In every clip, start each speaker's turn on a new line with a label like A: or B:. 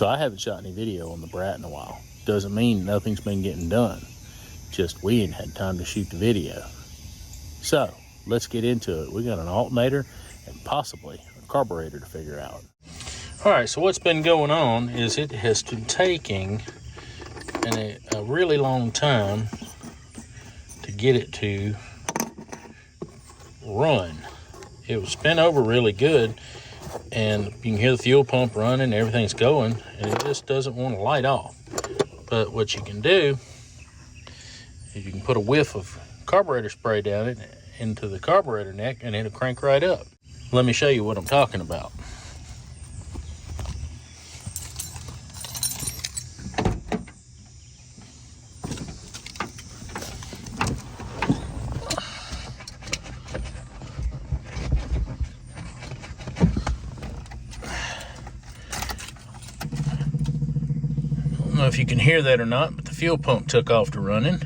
A: So I haven't shot any video on the Brat in a while. Doesn't mean nothing's been getting done. Just we ain't had time to shoot the video. So let's get into it. We got an alternator and possibly a carburetor to figure out. All right, so what's been going on is it has been taking a really long time to get it to run. It was spin over really good, and you can hear the fuel pump running, everything's going, and it just doesn't want to light off. But what you can do is you can put a whiff of carburetor spray down it into the carburetor neck, and it'll crank right up. Let me show you what I'm talking about. I don't know if you can hear that or not, but the fuel pump took off to running.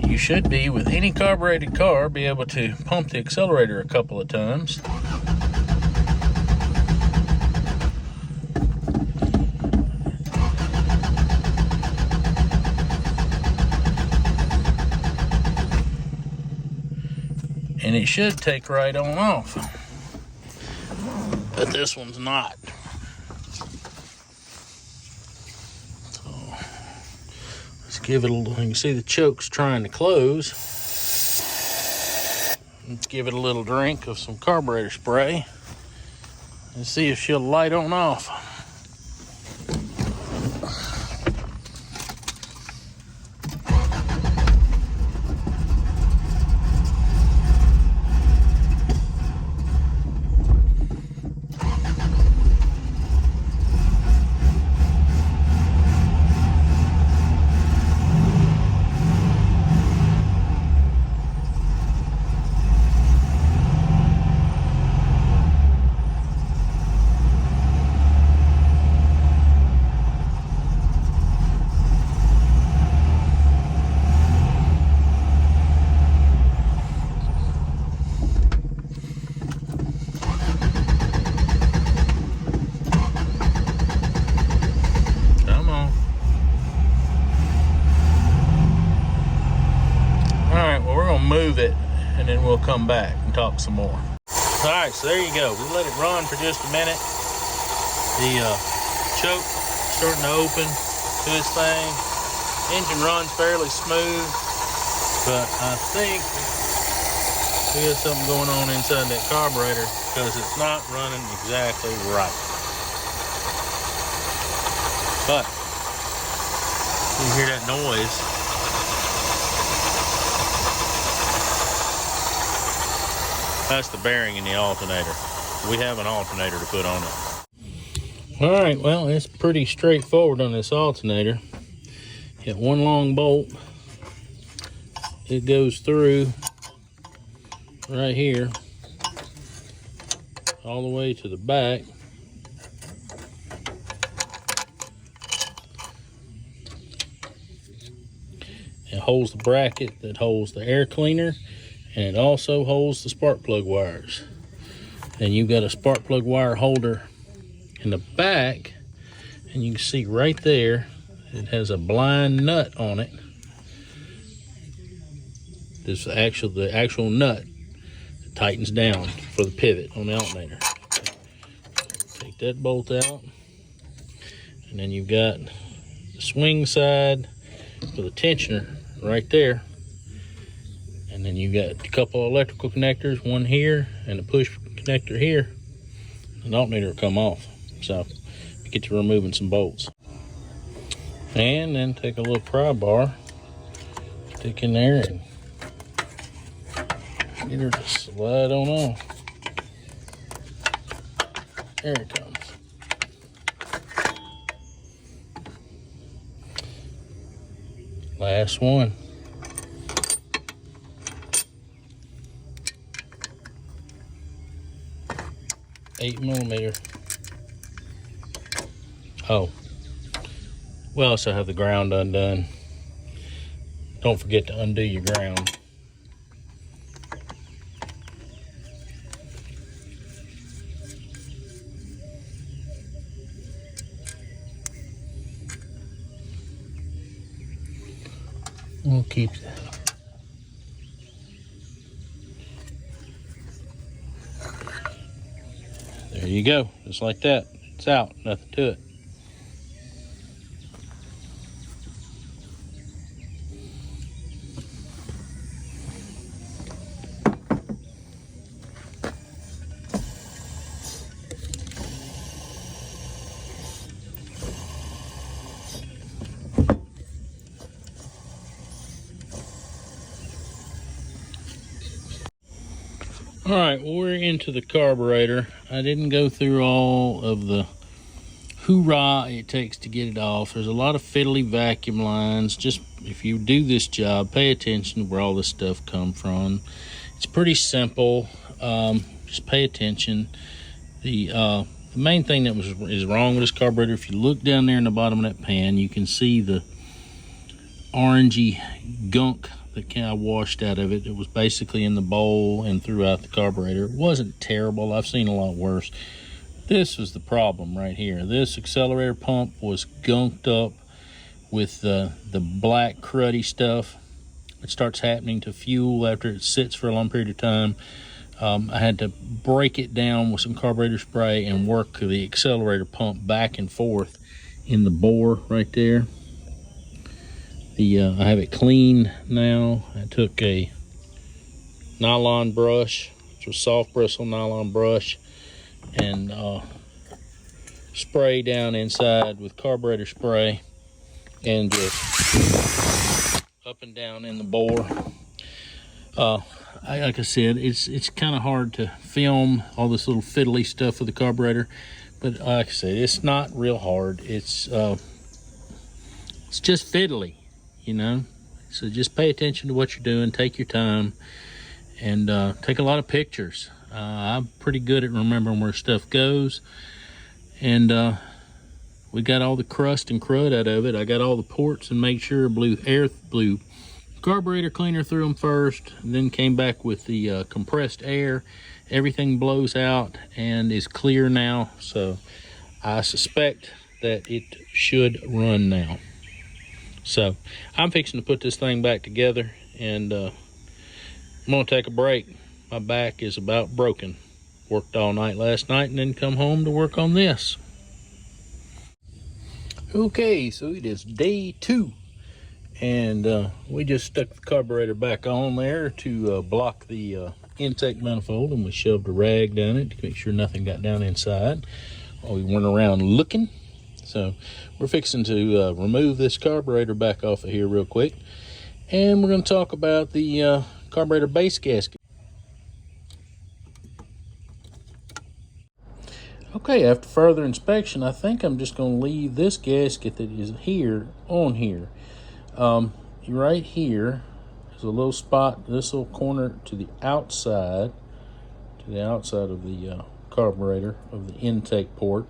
A: You should be, with any carbureted car, be able to pump the accelerator a couple of times. And it should take right on off. But this one's not. Give it a little, you can see the choke's trying to close. Let's give it a little drink of some carburetor spray and see if she'll light on off. Move it, and then we'll come back and talk some more. All right, so there you go. We let it run for just a minute. The choke starting to open to its thing. Engine runs fairly smooth, but I think we got something going on inside that carburetor because it's not running exactly right. But you hear that noise. That's the bearing in the alternator. We have an alternator to put on it. All right, well, it's pretty straightforward on this alternator. Got one long bolt. It goes through right here, all the way to the back. It holds the bracket that holds the air cleaner, and it also holds the spark plug wires. And you've got a spark plug wire holder in the back, and you can see right there it has a blind nut on it. This the actual nut that tightens down for the pivot on the alternator. Take that bolt out, and then you've got the swing side for the tensioner right there. And then you got a couple of electrical connectors, one here and a push connector here. And the alternator will come off. So you get to removing some bolts. And then take a little pry bar, stick in there, and get her to slide on off. There it comes. Last one. 8mm. Oh, we also have the ground undone. Don't forget to undo your ground. We'll keep that. There you go, just like that. It's out, nothing to it. All right, well, we're into the carburetor. I didn't go through all of the hoorah it takes to get it off. There's a lot of fiddly vacuum lines. Just if you do this job, pay attention to where all this stuff come from. It's pretty simple. Just pay attention. The main thing that is wrong with this carburetor, if you look down there in the bottom of that pan, you can see the orangey gunk that kind of washed out of it. It was basically in the bowl and throughout the carburetor. It wasn't terrible. I've seen a lot worse. This was the problem right here. This accelerator pump was gunked up with the black cruddy stuff. It starts happening to fuel after it sits for a long period of time. I had to break it down with some carburetor spray and work the accelerator pump back and forth in the bore right there. I have it clean now. I took a nylon brush, which was soft bristle nylon brush, and spray down inside with carburetor spray and just up and down in the bore. Like I said, it's kind of hard to film all this little fiddly stuff with the carburetor, but like I said, it's not real hard. It's just fiddly, you know. So just pay attention to what you're doing, take your time, and take a lot of pictures. I'm pretty good at remembering where stuff goes, and we got all the crust and crud out of it. I got all the ports and made sure blew carburetor cleaner through them first, and then came back with the compressed air. Everything blows out and is clear now, so I suspect that it should run now. So I'm fixing to put this thing back together, and I'm gonna take a break. My back is about broken. Worked all night last night and then come home to work on this. Okay, so it is day 2, and we just stuck the carburetor back on there to block the intake manifold, and we shoved a rag down it to make sure nothing got down inside while we went around looking. So we're fixing to remove this carburetor back off of here real quick, and we're going to talk about the carburetor base gasket. Okay, after further inspection, I think I'm just going to leave this gasket that is here on here. Right here is a little spot, this little corner to the outside of the carburetor of the intake port.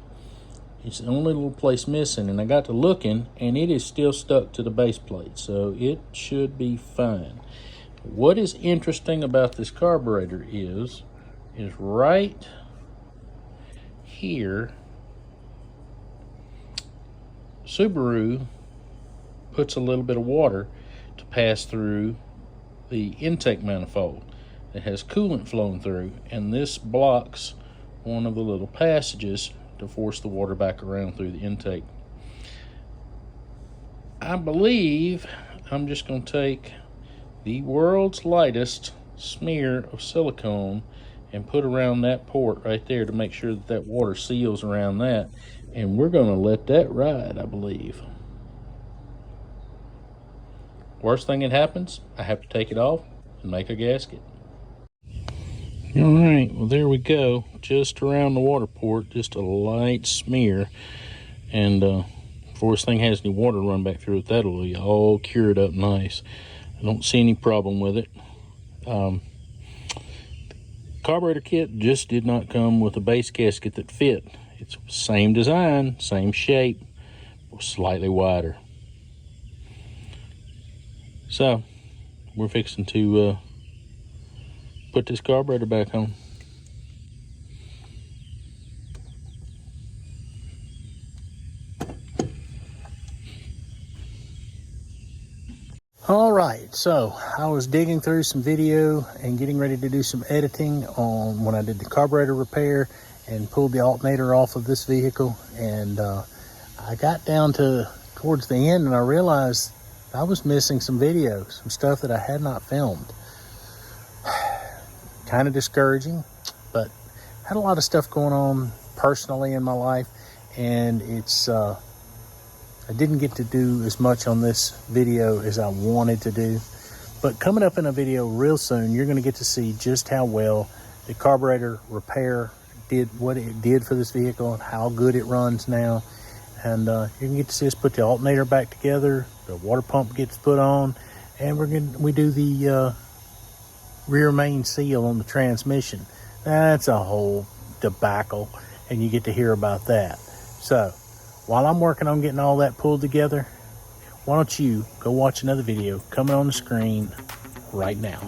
A: It's the only little place missing, and I got to looking, and it is still stuck to the base plate, so it should be fine. What is interesting about this carburetor is right here, Subaru puts a little bit of water to pass through the intake manifold. It has coolant flowing through, and this blocks one of the little passages to force the water back around through the intake. I believe I'm just going to take the world's lightest smear of silicone and put around that port right there to make sure that that water seals around that, and we're going to let that ride, I believe. Worst thing that happens, I have to take it off and make a gasket. All right, well, there we go. Just around the water port, just a light smear, and before this thing has any water run back through it, that'll be all cured up nice. I don't see any problem with it. Carburetor kit just did not come with a base gasket that fit. It's same design, same shape, slightly wider. So we're fixing to put this carburetor back on. All right, so I was digging through some video and getting ready to do some editing on when I did the carburetor repair and pulled the alternator off of this vehicle. And I got down to towards the end and I realized I was missing some videos, some stuff that I had not filmed. Kind of discouraging, but had a lot of stuff going on personally in my life, and it's I didn't get to do as much on this video as I wanted to do. But coming up in a video real soon, you're going to get to see just how well the carburetor repair did, what it did for this vehicle, and how good it runs now. And you can get to see us put the alternator back together, the water pump gets put on, and we do the rear main seal on the transmission. That's a whole debacle, and you get to hear about that. So while I'm working on getting all that pulled together, why don't you go watch another video coming on the screen right now.